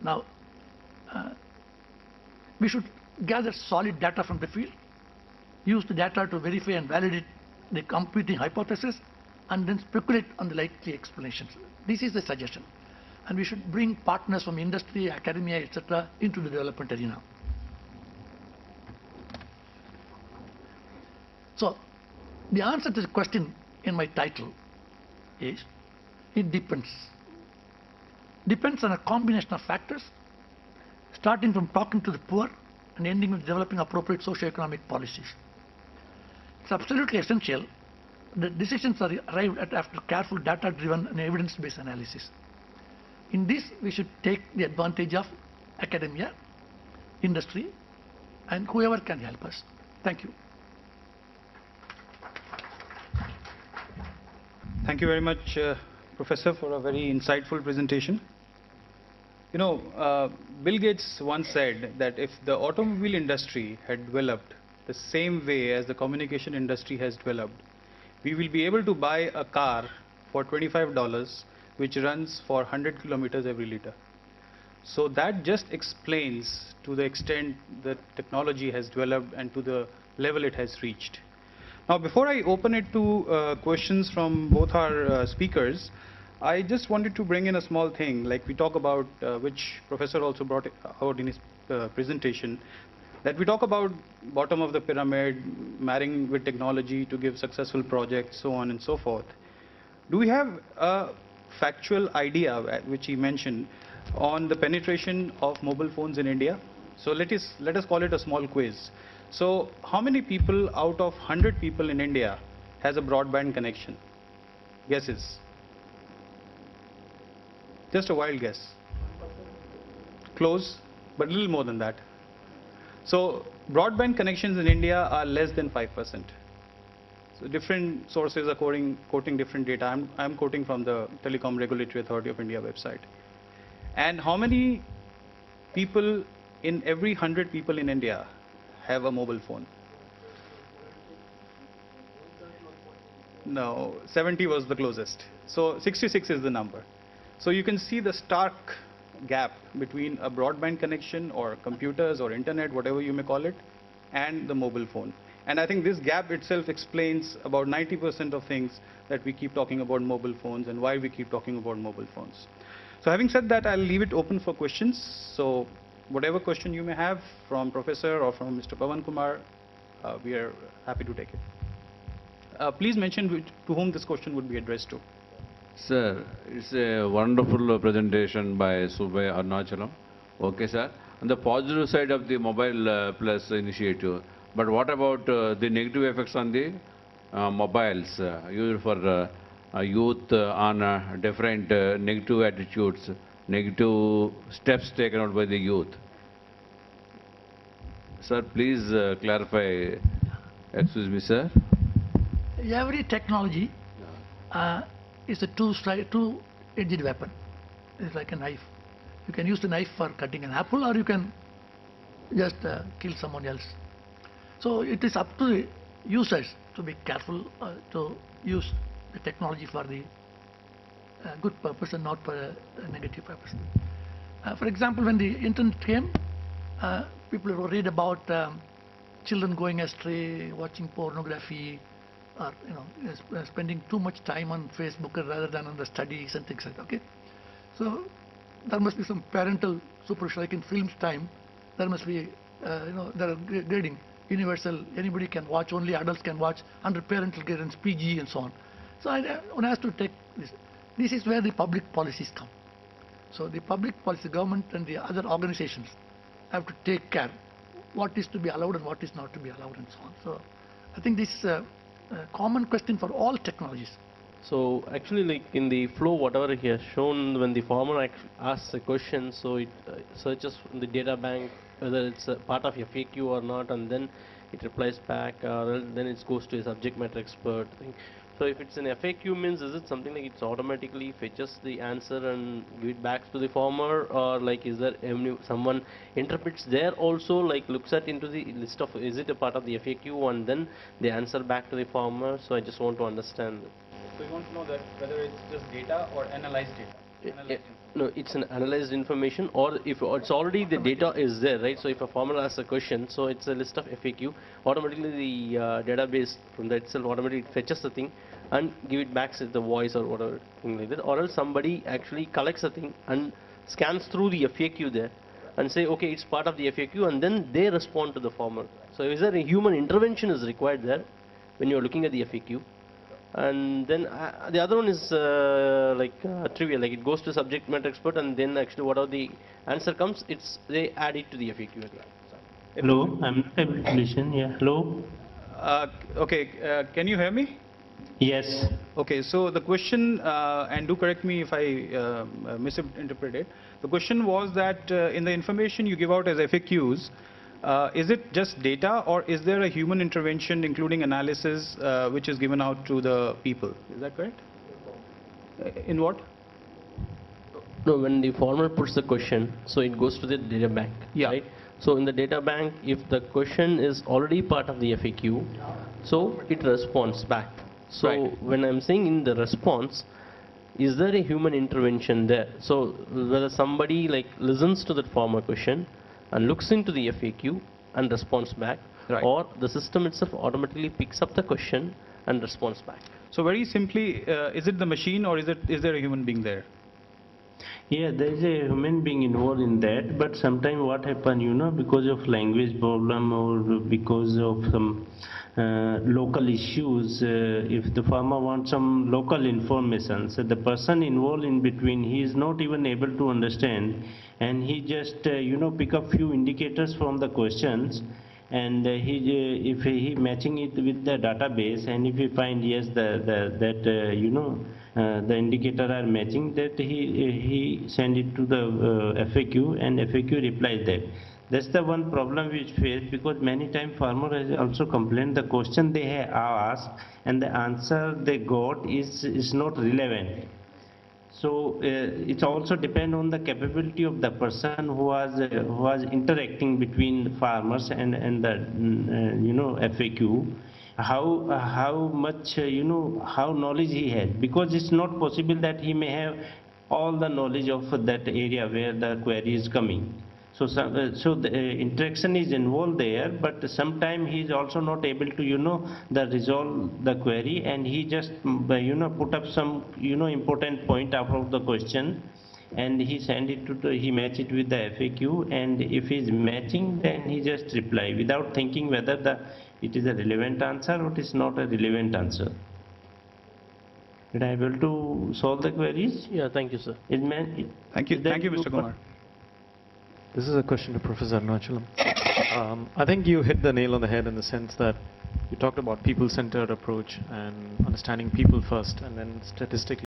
Now, we should gather solid data from the field, use the data to verify and validate the competing hypothesis, and then speculate on the likely explanations. This is the suggestion. And we should bring partners from industry, academia, etc. into the development arena. So, the answer to the question in my title is, it depends. Depends on a combination of factors, starting from talking to the poor and ending with developing appropriate socio-economic policies. It's absolutely essential that decisions are arrived at after careful data-driven and evidence-based analysis. In this, we should take the advantage of academia, industry, and whoever can help us. Thank you. Thank you very much, Professor, for a very insightful presentation. You know, Bill Gates once said that if the automobile industry had developed the same way as the communication industry has developed, we will be able to buy a car for $25 which runs for 100 kilometers every liter. So that just explains to the extent that technology has developed and to the level it has reached. Now, before I open it to questions from both our speakers, I just wanted to bring in a small thing, like we talk about, which Professor also brought out in his presentation, that we talk about bottom of the pyramid, marrying with technology to give successful projects, so on and so forth. Do we have a factual idea, which he mentioned, on the penetration of mobile phones in India? So let us call it a small quiz. So how many people out of 100 people in India has a broadband connection? Guesses? Just a wild guess. Close, but a little more than that. So broadband connections in India are less than 5%. So different sources are quoting different data. I'm quoting from the Telecom Regulatory Authority of India website. And how many people in every 100 people in India have a mobile phone? No, 70 was the closest. So 66 is the number. So you can see the stark gap between a broadband connection or computers or internet, whatever you may call it, and the mobile phone. And I think this gap itself explains about 90% of things that we keep talking about mobile phones and why we keep talking about mobile phones. So having said that, I'll leave it open for questions. So whatever question you may have from Professor or from Mr. Pawan Kumar, we are happy to take it. Please mention to whom this question would be addressed to. Sir, it's a wonderful presentation by Subhay Arunachalam. Okay, sir. On the positive side of the Mobile Plus initiative, but what about the negative effects on the mobiles used for youth on different negative attitudes, negative steps taken out by the youth? Sir, please clarify. Excuse me, sir. Every technology is a two-edged weapon. It's like a knife. You can use the knife for cutting an apple, or you can just kill someone else. So it is up to the users to be careful to use the technology for the good purpose and not for a negative purpose. For example, when the internet came, people read about children going astray, watching pornography, or spending too much time on Facebook rather than on the studies and things like that. Okay, so there must be some parental supervision. Like in films time, there must be there are grading, universal. Anybody can watch, only adults can watch, under parental guidance, PG and so on. So one has to take this. This is where the public policies come. So the public policy, government and the other organizations have to take care what is to be allowed and what is not to be allowed and so on. So I think this is a common question for all technologies. So actually, like in the flow, whatever he has shown, when the farmer asks a question, so it searches in the data bank whether it's a part of FAQ or not, and then it replies back, then it goes to a subject matter expert thing. So if it's an FAQ, means is it something like it's automatically fetches the answer and give it back to the farmer, or like is there someone interprets there also, like looks at into the list of, is it a part of the FAQ and then they answer back to the farmer? So I just want to understand. So you want to know that whether it's just data or analyzed data? Analyzed information. No, it's an analyzed information, or if it's already the data is there, right? So if a farmer asks a question, so it's a list of FAQ, automatically the database from that itself automatically fetches the thing and give it back as the voice or whatever thing like that. Or else somebody actually collects the thing and scans through the FAQ there and say, okay, it's part of the FAQ, and then they respond to the farmer. So is there a human intervention is required there when you're looking at the FAQ? And then the other one is trivial, like it goes to subject matter expert, and then actually whatever the answer comes, they add it to the FAQ again. Hello, I'm not able to listen. Yeah, hello. Can you hear me? Yes. Okay, so the question, and do correct me if I misinterpret it. The question was that in the information you give out as FAQs, is it just data, or is there a human intervention including analysis which is given out to the people? Is that correct? In what? No, when the farmer puts the question, so it goes to the data bank, right? So in the data bank, if the question is already part of the FAQ, so it responds back. So when I'm saying in the response, is there a human intervention there? So whether somebody like listens to that farmer question and looks into the FAQ and responds back, or the system itself automatically picks up the question and responds back. So very simply, is it the machine, or is there a human being there? Yeah, there is a human being involved in that, but sometimes what happens, because of language problem or because of some local issues, if the farmer wants some local information, so the person involved in between, he is not even able to understand, and he just pick up few indicators from the questions, and if he matching it with the database, and if he find yes the indicator are matching, that he send it to the FAQ, and FAQ replies that. That's the one problem which face, because many times farmer has also complained the question they have asked and the answer they got is not relevant. So it also depends on the capability of the person who was interacting between the farmers and the FAQ. How much how knowledge he had, because it's not possible that he may have all the knowledge of that area where the query is coming. So the interaction is involved there, but sometimes he is also not able to resolve the query, and he just put up some important point out of the question, and he send it to he match it with the FAQ, and if he is matching, then he just reply without thinking whether it is a relevant answer or it is not a relevant answer. Did I able to solve the queries? Yeah, thank you, sir. Thank you, Mr. Kumar. This is a question to Professor Arunachalam. I think you hit the nail on the head in the sense that you talked about people-centered approach and understanding people first, and then statistically